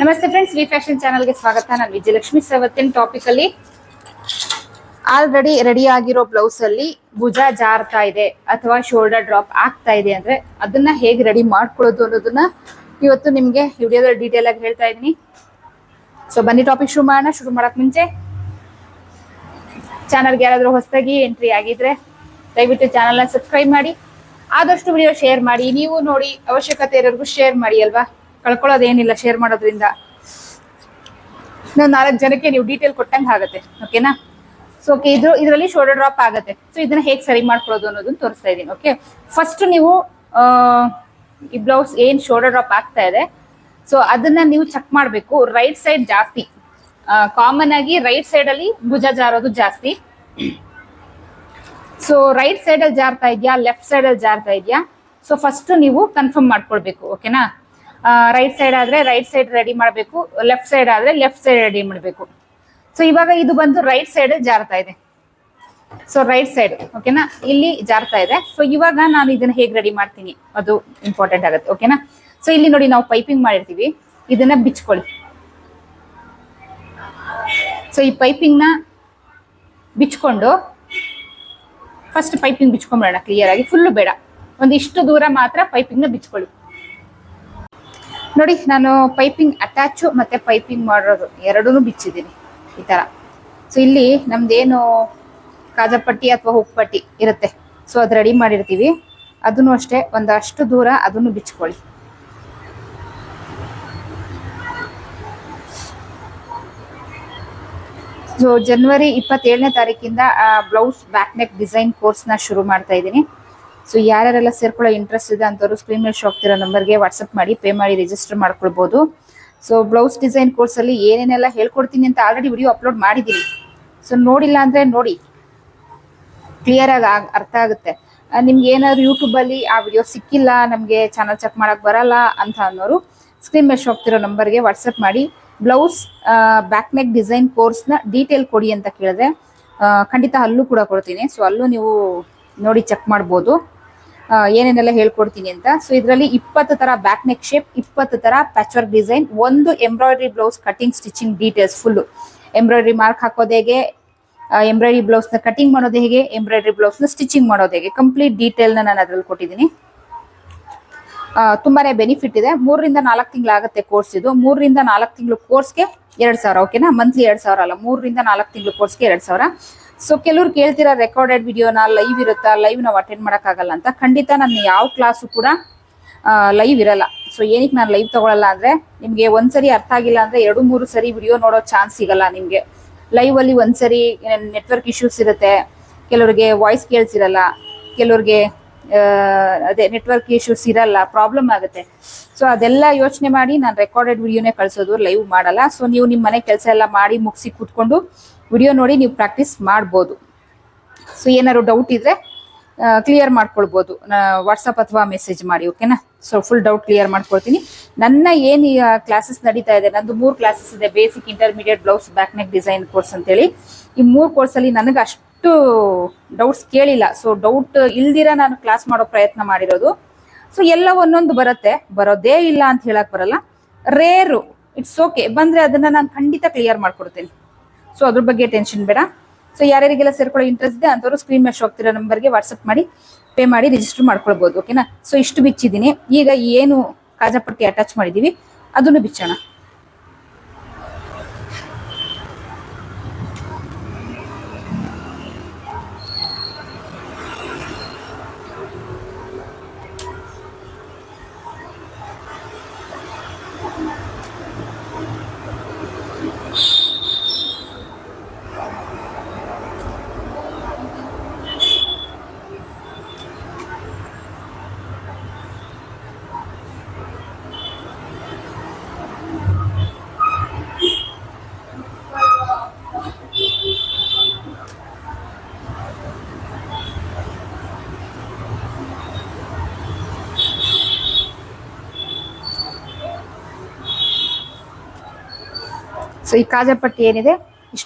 ನಮಸ್ತೆ friends, V fashion ಚಾನಲ್ಗೆ ಸ್ವಾಗತ. ನಾನು ವಿಜಯಲಕ್ಷ್ಮಿ. ಇವತ್ತಿನ ಟಾಪಿಕ್ ಅಲ್ಲಿ ಆಲ್ರೆಡಿ ರೆಡಿ ಆಗಿರೋ ಬ್ಲೌಸ್ ಅಲ್ಲಿ ಭುಜ ಜಾರ್ತಾ ಇದೆ ಅಥವಾ ಶೋಲ್ಡರ್ ಡ್ರಾಪ್ ಆಗ್ತಾ ಇದೆ ಅಂದ್ರೆ ಅದನ್ನ ಹೇಗೆ ರೆಡಿ ಮಾಡ್ಕೊಳ್ಳೋದು ಅನ್ನೋದನ್ನ ಇವತ್ತು ನಿಮ್ಗೆ ವಿಡಿಯೋದಲ್ಲಿ ಡೀಟೇಲ್ ಆಗಿ ಹೇಳ್ತಾ ಇದೀನಿ. ಸೊ ಬನ್ನಿ ಟಾಪಿಕ್ ಶುರು ಮಾಡೋಣ. ಶುರು ಮಾಡಕ್ ಮುಂಚೆ ಚಾನಲ್ಗೆ ಯಾರಾದ್ರೂ ಹೊಸದಾಗಿ ಎಂಟ್ರಿ ಆಗಿದ್ರೆ ದಯವಿಟ್ಟು ಚಾನಲ್ನ ಸಬ್ಸ್ಕ್ರೈಬ್ ಮಾಡಿ, ಆದಷ್ಟು ವಿಡಿಯೋ ಶೇರ್ ಮಾಡಿ. ನೀವು ನೋಡಿ, ಅವಶ್ಯಕತೆ ಇರೋರ್ಗು ಶೇರ್ ಮಾಡಿ ಅಲ್ವಾ, ಕಳ್ಕೊಳ್ಳೋದೇನಿಲ್ಲ ಶೇರ್ ಮಾಡೋದ್ರಿಂದ. ನಾವು 4 ಜನಕ್ಕೆ ನೀವು ಡೀಟೇಲ್ ಕೊಟ್ಟಂಗೆ ಆಗುತ್ತೆ. ಓಕೆನಾ? ಸೊ ಓಕೆ, ಇದರಲ್ಲಿ ಶೋಲ್ಡರ್ ಡ್ರಾಪ್ ಆಗುತ್ತೆ. ಸೊ ಇದನ್ನ ಹೇಗೆ ಸರಿ ಮಾಡ್ಕೊಳ್ಳೋದು ಅನ್ನೋದನ್ನ ತೋರಿಸ್ತಾ ಇದ್ದೀನಿ. ಓಕೆ, ಫಸ್ಟ್ ನೀವು ಈ ಬ್ಲೌಸ್ ಏನ್ ಶೋಲ್ಡರ್ ಡ್ರಾಪ್ ಆಗ್ತಾ ಇದೆ, ಸೊ ಅದನ್ನ ನೀವು ಚೆಕ್ ಮಾಡಬೇಕು. ರೈಟ್ ಸೈಡ್ ಜಾಸ್ತಿ, ಕಾಮನ್ ಆಗಿ ರೈಟ್ ಸೈಡ್ ಅಲ್ಲಿ ಭುಜ ಜಾರೋದು ಜಾಸ್ತಿ. ಸೊ ರೈಟ್ ಸೈಡ್ ಅಲ್ಲಿ ಜಾರ್ತಾ ಇದೆಯಾ, ಲೆಫ್ಟ್ ಸೈಡ್ ಅಲ್ಲಿ ಜಾರ್ತಾ ಇದೆಯಾ? ಸೊ ಫಸ್ಟ್ ನೀವು ಕನ್ಫರ್ಮ್ ಮಾಡ್ಕೊಳ್ಬೇಕು. ಓಕೆನಾ? ರೈಟ್ ಸೈಡ್ ಆದ್ರೆ ರೈಟ್ ಸೈಡ್ ರೆಡಿ ಮಾಡಬೇಕು, ಲೆಫ್ಟ್ ಸೈಡ್ ಆದ್ರೆ ಲೆಫ್ಟ್ ಸೈಡ್ ರೆಡಿ ಮಾಡಬೇಕು. ಸೊ ಇವಾಗ ಇದು ಬಂದು ರೈಟ್ ಸೈಡ್ ಜಾರ್ತಾ ಇದೆ. ಸೊ ರೈಟ್ ಸೈಡ್ ಓಕೆನಾ, ಇಲ್ಲಿ ಜಾರ್ತಾ ಇದೆ. ಸೊ ಇವಾಗ ನಾನು ಇದನ್ನ ಹೇಗೆ ರೆಡಿ ಮಾಡ್ತೀನಿ ಅದು ಇಂಪಾರ್ಟೆಂಟ್ ಆಗುತ್ತೆ. ಓಕೆನಾ? ಸೊ ಇಲ್ಲಿ ನೋಡಿ, ನಾವು ಪೈಪಿಂಗ್ ಮಾಡಿರ್ತೀವಿ, ಇದನ್ನ ಬಿಚ್ಕೊಳ್ಳಿ. ಸೊ ಈ ಪೈಪಿಂಗ್ ನ ಬಿಚ್ಕೊಂಡು ಫಸ್ಟ್ ಪೈಪಿಂಗ್ ಬಿಚ್ಕೊಂಡ್ಬಿಡೋಣ ಕ್ಲಿಯರ್ ಆಗಿ, ಫುಲ್ಲು ಬೇಡ, ಒಂದಿಷ್ಟು ದೂರ ಮಾತ್ರ ಪೈಪಿಂಗ್ ನ ಬಿಚ್ಕೊಳ್ಳಿ. ನೋಡಿ, ನಾನು ಪೈಪಿಂಗ್ ಅಟ್ಯಾಚು ಮತ್ತೆ ಪೈಪಿಂಗ್ ಮಾಡಿರೋದು ಎರಡೂ ಬಿಚ್ಚಿದ್ದೀನಿ ಈ ತರ. ಸೊ ಇಲ್ಲಿ ನಮ್ದೇನು ಕಾಜಪಟ್ಟಿ ಅಥವಾ ಹುಪ್ಪಟ್ಟಿ ಇರುತ್ತೆ, ಸೊ ಅದು ರೆಡಿ ಮಾಡಿರ್ತೀವಿ, ಅದನ್ನು ಅಷ್ಟೇ ಒಂದಷ್ಟು ದೂರ ಅದನ್ನು ಬಿಚ್ಕೊಳ್ಳಿ. ಸೊ ಜನವರಿ 27ನೇ ತಾರೀಕಿಂದ ಬ್ಲೌಸ್ ಬ್ಯಾಕ್ ನೆಕ್ ಡಿಸೈನ್ ಕೋರ್ಸ್ನ ಶುರು ಮಾಡ್ತಾ ಇದ್ದೀನಿ. ಸೊ ಯಾರ್ಯಾರೆಲ್ಲ ಸೇರ್ಕೊಳ್ಳೋ ಇಂಟ್ರೆಸ್ಟ್ ಇದೆ ಅಂತವ್ರು ಸ್ಕ್ರೀನ್ ಮೇಲೆ ಶೋ ಆಗ್ತಿರೋ ನಂಬರ್ಗೆ ವಾಟ್ಸಪ್ ಮಾಡಿ ಪೇ ಮಾಡಿ ರಿಜಿಸ್ಟರ್ ಮಾಡ್ಕೊಳ್ಬೋದು. ಸೊ ಬ್ಲೌಸ್ ಡಿಸೈನ್ ಕೋರ್ಸಲ್ಲಿ ಏನೇನೆಲ್ಲ ಹೇಳ್ಕೊಡ್ತೀನಿ ಅಂತ ಆಲ್ರೆಡಿ ವಿಡಿಯೋ ಅಪ್ಲೋಡ್ ಮಾಡಿದ್ದೀನಿ. ಸೊ ನೋಡಿಲ್ಲ ಅಂದರೆ ನೋಡಿ, ಕ್ಲಿಯರ್ ಆಗಿ ಅರ್ಥ ಆಗುತ್ತೆ. ನಿಮ್ಗೆ ಏನಾದ್ರು ಯೂಟ್ಯೂಬಲ್ಲಿ ಆ ವಿಡಿಯೋ ಸಿಕ್ಕಿಲ್ಲ, ನಮಗೆ ಚಾನಲ್ ಚೆಕ್ ಮಾಡೋಕ್ಕೆ ಬರಲ್ಲ ಅಂತ ಅನ್ನೋರು ಸ್ಕ್ರೀನ್ ಮೇಲೆ ಶೋ ಆಗ್ತಿರೋ ನಂಬರ್ಗೆ ವಾಟ್ಸಪ್ ಮಾಡಿ ಬ್ಲೌಸ್ ಬ್ಯಾಕ್ ನೆಕ್ ಡಿಸೈನ್ ಕೋರ್ಸ್ನ ಡೀಟೇಲ್ ಕೊಡಿ ಅಂತ ಕೇಳಿದ್ರೆ ಖಂಡಿತ ಅಲ್ಲೂ ಕೂಡ ಕೊಡ್ತೀನಿ. ಸೊ ಅಲ್ಲೂ ನೀವು ನೋಡಿ ಚೆಕ್ ಮಾಡ್ಬೋದು ಏನೇನೆಲ್ಲ ಹೇಳ್ಕೊಡ್ತೀನಿ ಅಂತ. ಸೊ ಇದರಲ್ಲಿ 20 ಥರ ಬ್ಯಾಕ್ ನೆಕ್ ಶೇಪ್, 20 ಥರ ಪ್ಯಾಚ್ ವರ್ಕ್ ಡಿಸೈನ್, ಒಂದು embroidery blouse cutting stitching details full. Embroidery mark ಹಾಕೋದು ಹೇಗೆ, ಎಂಬ್ರಾಯ್ಡ್ರಿ ಬ್ಲೌಸ್ನ ಕಟಿಂಗ್ ಮಾಡೋದು ಹೇಗೆ, ಎಂಬ್ರಾಯ್ಡ್ರಿ ಬ್ಲೌಸ್ನ ಸ್ಟಿಚಿಂಗ್ ಮಾಡೋದು ಹೇಗೆ, ಕಂಪ್ಲೀಟ್ ಡೀಟೇಲ್ನ ನಾನು ಅದ್ರಲ್ಲಿ ಕೊಟ್ಟಿದ್ದೀನಿ. ತುಂಬಾನೇ ಬೆನಿಫಿಟ್ ಇದೆ. 3 ರಿಂದ 4 ತಿಂಗಳು ಆಗುತ್ತೆ ಕೋರ್ಸ್ ಇದು. 3 ರಿಂದ 4 ತಿಂಗಳು ಕೋರ್ಸ್ಗೆ 2000. ಓಕೆನಾ? ಮಂತ್ಲಿ 2000 ಅಲ್ಲ, 3 ರಿಂದ 4 ತಿಂಗಳು ಕೋರ್ಸ್ಗೆ 2000. ಸೊ ಕೆಲವ್ರು ಕೇಳ್ತೀರಾ ರೆಕಾರ್ಡೆಡ್ ವಿಡಿಯೋನ ಲೈವ್ ಇರುತ್ತಾ, ಲೈವ್ ನಾವು ಅಟೆಂಡ್ ಮಾಡೋಕ್ಕಾಗಲ್ಲ ಅಂತ. ಖಂಡಿತ ನನ್ನ ಯಾವ ಕ್ಲಾಸು ಕೂಡ ಲೈವ್ ಇರಲ್ಲ. ಸೊ ಏನಕ್ಕೆ ನಾನು ಲೈವ್ ತಗೊಳ್ಳಲ್ಲ ಅಂದ್ರೆ, ನಿಮಗೆ ಒಂದ್ಸರಿ ಅರ್ಥ ಆಗಿಲ್ಲ ಅಂದ್ರೆ 2-3 ಸರಿ ವಿಡಿಯೋ ನೋಡೋ ಚಾನ್ಸ್ ಸಿಗಲ್ಲ ನಿಮಗೆ. ಲೈವ್ ಅಲ್ಲಿ ಒಂದ್ಸರಿ ನೆಟ್ವರ್ಕ್ ಇಶ್ಯೂಸ್ ಇರುತ್ತೆ, ಕೆಲವ್ರಿಗೆ ವಾಯ್ಸ್ ಕೇಳಿಸಿರಲ್ಲ, ಕೆಲವ್ರಿಗೆ ಅದೇ ನೆಟ್ವರ್ಕ್ ಇಶ್ಯೂಸ್ ಇರಲ್ಲ, ಪ್ರಾಬ್ಲಮ್ ಆಗುತ್ತೆ. ಸೊ ಅದೆಲ್ಲ ಯೋಚನೆ ಮಾಡಿ ನಾನು ರೆಕಾರ್ಡೆಡ್ ವಿಡಿಯೋನೇ ಕಳಿಸೋದು, ಲೈವ್ ಮಾಡಲ್ಲ. ಸೊ ನೀವು ನಿಮ್ಮ ಮನೆ ಕೆಲಸ ಎಲ್ಲ ಮಾಡಿ ಮುಗಿಸಿ ಕೂತ್ಕೊಂಡು ವಿಡಿಯೋ ನೋಡಿ ನೀವು ಪ್ರಾಕ್ಟೀಸ್ ಮಾಡ್ಬೋದು. ಸೊ ಏನಾದ್ರು ಡೌಟ್ ಇದ್ರೆ ಕ್ಲಿಯರ್ ಮಾಡ್ಕೊಳ್ಬೋದು, ವಾಟ್ಸಪ್ ಅಥವಾ ಮೆಸೇಜ್ ಮಾಡಿ. ಓಕೆನಾ? ಸೊ ಫುಲ್ ಡೌಟ್ ಕ್ಲಿಯರ್ ಮಾಡ್ಕೊಳ್ತೀನಿ. ನನ್ನ ಏನು ಕ್ಲಾಸಸ್ ನಡೀತಾ ಇದೆ, ನಂದು 3 ಕ್ಲಾಸಸ್ ಇದೆ, basic, intermediate, blouse back neck design course ಅಂತೇಳಿ. ಈ 3 ಕೋರ್ಸಲ್ಲಿ ನನಗೆ ಅಷ್ಟು ಡೌಟ್ಸ್ ಕೇಳಿಲ್ಲ. ಸೊ ಡೌಟ್ ಇಲ್ದಿರ ನಾನು ಕ್ಲಾಸ್ ಮಾಡೋ ಪ್ರಯತ್ನ ಮಾಡಿರೋದು. ಸೊ ಎಲ್ಲ ಒಂದೊಂದು ಬರುತ್ತೆ, ಬರೋದೇ ಇಲ್ಲ ಅಂತ ಹೇಳಕ್ ಬರಲ್ಲ, ರೇರು, ಇಟ್ಸ್ ಓಕೆ. ಬಂದ್ರೆ ಅದನ್ನ ನಾನು ಖಂಡಿತ ಕ್ಲಿಯರ್ ಮಾಡ್ಕೊಡ್ತೀನಿ. ಸೊ ಅದ್ರ ಬಗ್ಗೆ ಟೆನ್ಷನ್ ಬೇಡ. ಸೊ ಯಾರ್ಯಾರಿಗೆಲ್ಲ ಸೇರ್ಕೊಳ್ಳೋ ಇಂಟ್ರೆಸ್ಟ್ ಇದೆ ಅಂತವ್ರು ಸ್ಕ್ರೀನ್ ಮೇಲೆ ಶೋ ಆಗ್ತಿರೋ ನಂಬರ್ಗೆ ವಾಟ್ಸಪ್ ಮಾಡಿ ಪೇ ಮಾಡಿ ರಿಜಿಸ್ಟರ್ ಮಾಡ್ಕೊಳ್ಬೋದು. ಓಕೆನಾ? ಸೊ ಇಷ್ಟು ಬಿಚ್ಚಿದ್ದೀನಿ. ಈಗ ಏನು ಕಾಜಾಪಟ್ಟಿ ಅಟ್ಯಾಚ್ ಮಾಡಿದೀವಿ ಅದನ್ನು ಬಿಚ್ಚೋಣ. ಸೊ ಈ ಕಾಜಾಪಟ್ಟಿ ಏನಿದೆ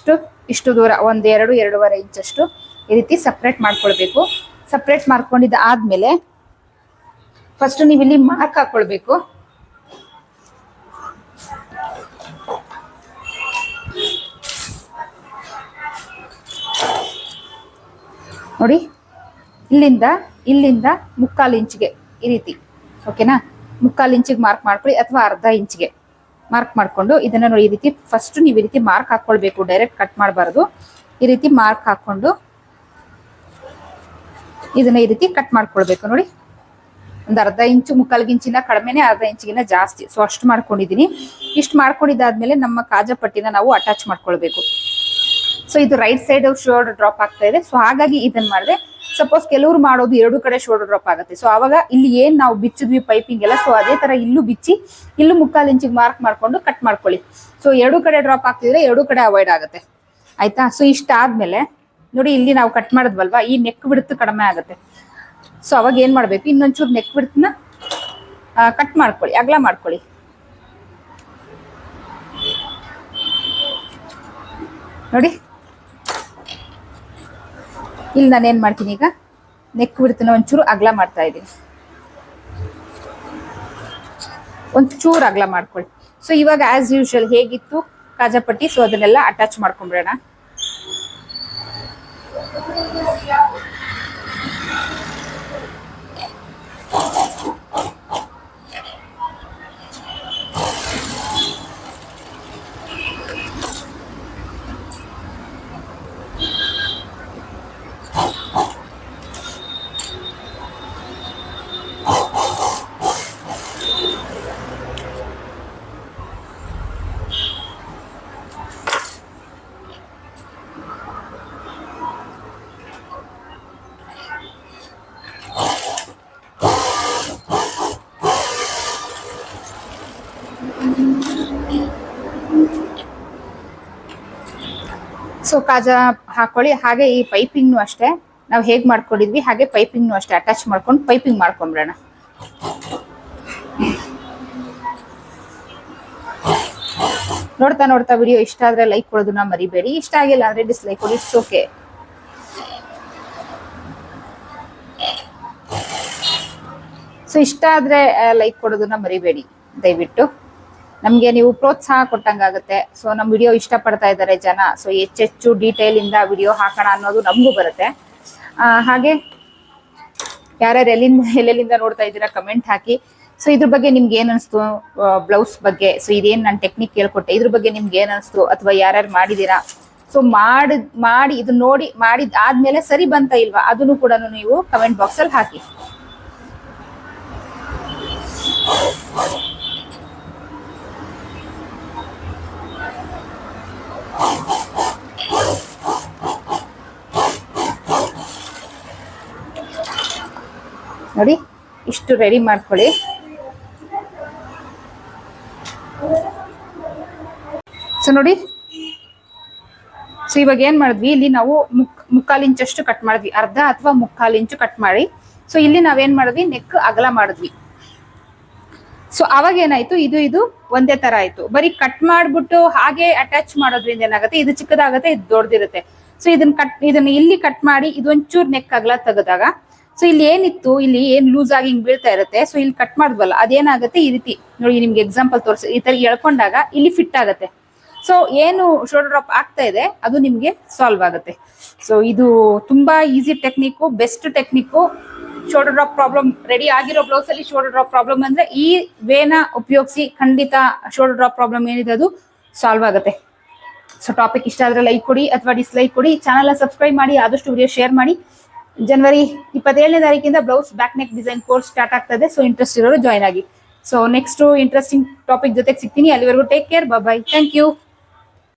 ಇಷ್ಟು ದೂರ 1-2-2.5 ಇಂಚಷ್ಟು ಈ ರೀತಿ ಸಪ್ರೇಟ್ ಮಾಡ್ಕೊಳ್ಬೇಕು. ಸಪ್ರೇಟ್ ಮಾಡ್ಕೊಂಡಿದ್ದ ಆದ್ಮೇಲೆ ಫಸ್ಟ್ ನೀವು ಇಲ್ಲಿ ಮಾರ್ಕ್ ಹಾಕೊಳ್ಬೇಕು. ನೋಡಿ, ಇಲ್ಲಿಂದ ಇಲ್ಲಿಂದ 3/4 ಇಂಚಿಗೆ ಈ ರೀತಿ, ಓಕೆನಾ? 3/4 ಇಂಚಿಗೆ ಮಾರ್ಕ್ ಮಾಡ್ಕೊಳ್ಳಿ ಅಥವಾ ಅರ್ಧ ಇಂಚಿಗೆ ಮಾರ್ಕ್ ಮಾಡ್ಕೊಂಡು ಇದನ್ನ ನೋಡಿ, ಈ ರೀತಿ ಫಸ್ಟ್ ನೀವು ಈ ರೀತಿ ಮಾರ್ಕ್ ಹಾಕೊಳ್ಬೇಕು, ಡೈರೆಕ್ಟ್ ಕಟ್ ಮಾಡಬಾರ್ದು. ಈ ರೀತಿ ಮಾರ್ಕ್ ಹಾಕೊಂಡು ಇದನ್ನ ಈ ರೀತಿ ಕಟ್ ಮಾಡ್ಕೊಳ್ಬೇಕು. ನೋಡಿ, ಒಂದು ಅರ್ಧ ಇಂಚು, 3/4 ಇಂಚಿನ ಕಡಿಮೆನೆ, ಅರ್ಧ ಇಂಚಿಗಿನ ಜಾಸ್ತಿ. ಸೊ ಅಷ್ಟು ಮಾಡ್ಕೊಂಡಿದೀನಿ. ಇಷ್ಟು ಮಾಡ್ಕೊಂಡಿದ್ದಾದ್ಮೇಲೆ ನಮ್ಮ ಕಾಜಾಪಟ್ಟಿನ ನಾವು ಅಟ್ಯಾಚ್ ಮಾಡ್ಕೊಳ್ಬೇಕು. ಸೊ ಇದು ರೈಟ್ ಸೈಡ್ ಶೋಲ್ಡರ್ ಡ್ರಾಪ್ ಆಗ್ತಾ ಇದೆ. ಸೊ ಹಾಗಾಗಿ ಇದನ್ನ ಮಾಡಿದೆ. ಸಪೋಸ್ ಕೆಲವರು ಮಾಡೋದು 2 ಕಡೆ ಶೋಲ್ಡರ್ ಡ್ರಾಪ್ ಆಗುತ್ತೆ. ಸೊ ಅವಾಗ ಇಲ್ಲಿ ಏನ್ ನಾವು ಬಿಚ್ಚಿದ್ವಿ ಪೈಪಿಂಗ್ ಎಲ್ಲ, ಸೊ ಅದೇ ತರ ಇಲ್ಲೂ ಬಿಚ್ಚಿ ಇಲ್ಲೂ 3/4 ಇಂಚಿಗೆ ಮಾರ್ಕ್ ಮಾಡ್ಕೊಂಡು ಕಟ್ ಮಾಡ್ಕೊಳ್ಳಿ. ಸೊ 2 ಕಡೆ ಡ್ರಾಪ್ ಆಗ್ತಿದ್ರೆ 2 ಕಡೆ ಅವಾಯ್ಡ್ ಆಗುತ್ತೆ, ಆಯ್ತಾ? ಸೊ ಇಷ್ಟಾದ್ಮೇಲೆ ನೋಡಿ, ಇಲ್ಲಿ ನಾವು ಕಟ್ ಮಾಡಿದ್ವಲ್ವಾ, ಈ ನೆಕ್ ಬಿಡ್ತು ಕಡಿಮೆ ಆಗುತ್ತೆ. ಸೊ ಅವಾಗ ಏನ್ ಮಾಡ್ಬೇಕು, ಇನ್ನೊಂಚೂರು ನೆಕ್ ಬಿಡ್ತನ್ನ ಕಟ್ ಮಾಡ್ಕೊಳ್ಳಿ, ಅಗಲ ಮಾಡ್ಕೊಳ್ಳಿ. ನೋಡಿ, ಇಲ್ಲಿ ನಾನು ಏನ್ ಮಾಡ್ತೀನಿ, ಈಗ ನೆಕ್ ಬಿಡ್ತನ್ನ ಒಂಚೂರು ಅಗಲ ಮಾಡ್ತಾ ಇದ್ದೀನಿ, ಒಂಚೂರು ಅಗಲ ಮಾಡ್ಕೊಳ್ಳಿ. ಸೊ ಇವಾಗ ಆಸ್ ಯೂಶುವಲ್ ಹೇಗಿತ್ತು ಕಾಜಾಪಟ್ಟಿ, ಸೊ ಅದನ್ನೆಲ್ಲ ಅಟ್ಯಾಚ್ ಮಾಡ್ಕೊಂಡ್ಬಿಡೋಣ. ಸೊ ಕಾಜಾ ಹಾಕೊಳ್ಳಿ. ಹಾಗೆ ಈ ಪೈಪಿಂಗ್ನು ಅಷ್ಟೇ, ನಾವು ಹೇಗೆ ಮಾಡ್ಕೊಂಡಿದ್ವಿ ಹಾಗೆ ಪೈಪಿಂಗ್ನು ಅಷ್ಟೇ ಅಟ್ಯಾಚ್ ಮಾಡ್ಕೊಂಡು ಪೈಪಿಂಗ್ ಮಾಡ್ಕೊಂಡ್ಬಿಡೋಣ. ನೋಡ್ತಾ ನೋಡ್ತಾ ವಿಡಿಯೋ ಇಷ್ಟ ಆದ್ರೆ ಲೈಕ್ ಕೊಡೋದನ್ನ ಮರಿಬೇಡಿ. ಇಷ್ಟ ಆಗಿಲ್ಲ ಅಂದ್ರೆ ಡಿಸ್ಲೈಕ್ ಕೊಡಿ, ಇಟ್ಸ್ ಓಕೆ. ಸೊ ಇಷ್ಟ ಆದ್ರೆ ಲೈಕ್ ಕೊಡೋದನ್ನ ಮರಿಬೇಡಿ ದಯವಿಟ್ಟು. ನಮ್ಗೆ ನೀವು ಪ್ರೋತ್ಸಾಹ ಕೊಟ್ಟಂಗಾಗುತ್ತೆ. ಸೊ ನಮ್ಮ ವಿಡಿಯೋ ಇಷ್ಟಪಡ್ತಾ ಇದ್ದಾರೆ ಜನ. ಸೊ ಹೆಚ್ಚೆಚ್ಚು ಡೀಟೇಲ್ ಇಂದ ವಿಡಿಯೋ ಹಾಕೋಣ ಅನ್ನೋದು ನಮಗೂ ಬರುತ್ತೆ. ಹಾಗೆ ಯಾರ್ಯಾರು ಎಲ್ಲೆಲ್ಲಿಂದ ನೋಡ್ತಾ ಇದ್ದೀರಾ ಕಮೆಂಟ್ ಹಾಕಿ. ಸೊ ಇದ್ರ ಬಗ್ಗೆ ನಿಮ್ಗೆ ಏನ್ ಅನಿಸ್ತು, ಬ್ಲೌಸ್ ಬಗ್ಗೆ, ಸೊ ಇದೇನ್ ನಾನು ಟೆಕ್ನಿಕ್ ಹೇಳ್ಕೊಟ್ಟೆ, ಇದ್ರ ಬಗ್ಗೆ ನಿಮ್ಗೆ ಏನ್ ಅನಿಸ್ತು, ಅಥವಾ ಯಾರ್ಯಾರು ಮಾಡಿದೀರಾ, ಸೊ ಮಾಡಿ ಇದು ನೋಡಿ ಮಾಡಿದ್ ಆದ್ಮೇಲೆ ಸರಿ ಬಂತ ಇಲ್ವಾ ಅದನ್ನು ಕೂಡ ನೀವು ಕಮೆಂಟ್ ಬಾಕ್ಸ್ ಅಲ್ಲಿ ಹಾಕಿ. ನೋಡಿ, ಇಷ್ಟು ರೆಡಿ ಮಾಡ್ಕೊಳ್ಳಿ. ಸೊ ನೋಡಿ, ಸೊ ಇವಾಗ ಏನ್ ಮಾಡಿದ್ವಿ, ಇಲ್ಲಿ ನಾವು 3/4 ಇಂಚಷ್ಟು ಕಟ್ ಮಾಡಿದ್ವಿ, ಅರ್ಧ ಅಥವಾ 3/4 ಇಂಚು ಕಟ್ ಮಾಡಿ. ಸೊ ಇಲ್ಲಿ ನಾವೇನ್ ಮಾಡಿದ್ವಿ, ನೆಕ್ ಅಗಲ ಮಾಡಿದ್ವಿ. ಸೊ ಅವಾಗ ಏನಾಯ್ತು, ಇದು ಒಂದೇ ತರ ಆಯ್ತು. ಬರೀ ಕಟ್ ಮಾಡ್ಬಿಟ್ಟು ಹಾಗೆ ಅಟ್ಯಾಚ್ ಮಾಡೋದ್ರಿಂದ ಏನಾಗುತ್ತೆ, ಇದು ಚಿಕ್ಕದಾಗತ್ತೆ, ಇದು ದೊಡ್ಡದಿರುತ್ತೆ. ಸೊ ಇದನ್ನ ಇಲ್ಲಿ ಕಟ್ ಮಾಡಿ ಇದೊಂಚೂರು ನೆಕ್ ಅಗಲ ತೆಗೆದಾಗ, ಸೊ ಇಲ್ಲಿ ಏನಿತ್ತು, ಇಲ್ಲಿ ಏನ್ ಲೂಸ್ ಆಗಿ ಹಿಂಗ್ ಬೀಳ್ತಾ ಇರುತ್ತೆ. ಸೊ ಇಲ್ಲಿ ಕಟ್ ಮಾಡಿದ್ವಲ್ಲ, ಅದೇನಾಗುತ್ತೆ ಈ ರೀತಿ ನೋಡಿ, ನಿಮ್ಗೆ ಎಕ್ಸಾಂಪಲ್ ತೋರಿಸಿ, ಈ ತರ ಎಳ್ಕೊಂಡಾಗ ಇಲ್ಲಿ ಫಿಟ್ ಆಗುತ್ತೆ. ಸೊ ಏನು ಶೋಲ್ಡರ್ ಡ್ರಾಪ್ ಆಗ್ತಾ ಇದೆ ಅದು ನಿಮ್ಗೆ ಸಾಲ್ವ್ ಆಗುತ್ತೆ. ಸೊ ಇದು ತುಂಬಾ easy technique, best technique. Shoulder drop problem ready ಆಗಿರೋ ಬ್ಲೌಸ್ ಅಲ್ಲಿ ಶೋಲ್ಡರ್ ಡ್ರಾಪ್ ಪ್ರಾಬ್ಲಮ್ ಅಂದ್ರೆ ಈ ವೇನ ಉಪಯೋಗಿಸಿ ಖಂಡಿತ ಶೋಲ್ಡರ್ ಡ್ರಾಪ್ ಪ್ರಾಬ್ಲಮ್ ಏನಿದೆ ಅದು ಸಾಲ್ವ್ ಆಗುತ್ತೆ. ಸೊ ಟಾಪಿಕ್ ಇಷ್ಟ ಆದ್ರೆ ಲೈಕ್ ಕೊಡಿ ಅಥವಾ ಡಿಸ್ಲೈಕ್ ಕೊಡಿ. ಚಾನಲ್ ಸಬ್ಸ್ಕ್ರೈಬ್ ಮಾಡಿ, ಆದಷ್ಟು ವಿಡಿಯೋ ಶೇರ್ ಮಾಡಿ. ಜನವರಿ 27ನೇ ತಾರೀಕಿಂದ blouse back neck design course start ಆಗ್ತದೆ. ಸೊ ಇಂಟ್ರೆಸ್ಟ್ ಇರೋರು ಜಾಯ್ನ್ ಆಗಿ. ಸೊ ನೆಕ್ಸ್ಟ್ ಇಂಟ್ರೆಸ್ಟಿಂಗ್ ಟಾಪಿಕ್ ಜೊತೆಗೆ ಸಿಗ್ತೀನಿ. ಅಲ್ಲಿವರೆಗೂ take care, bye bye, thank you.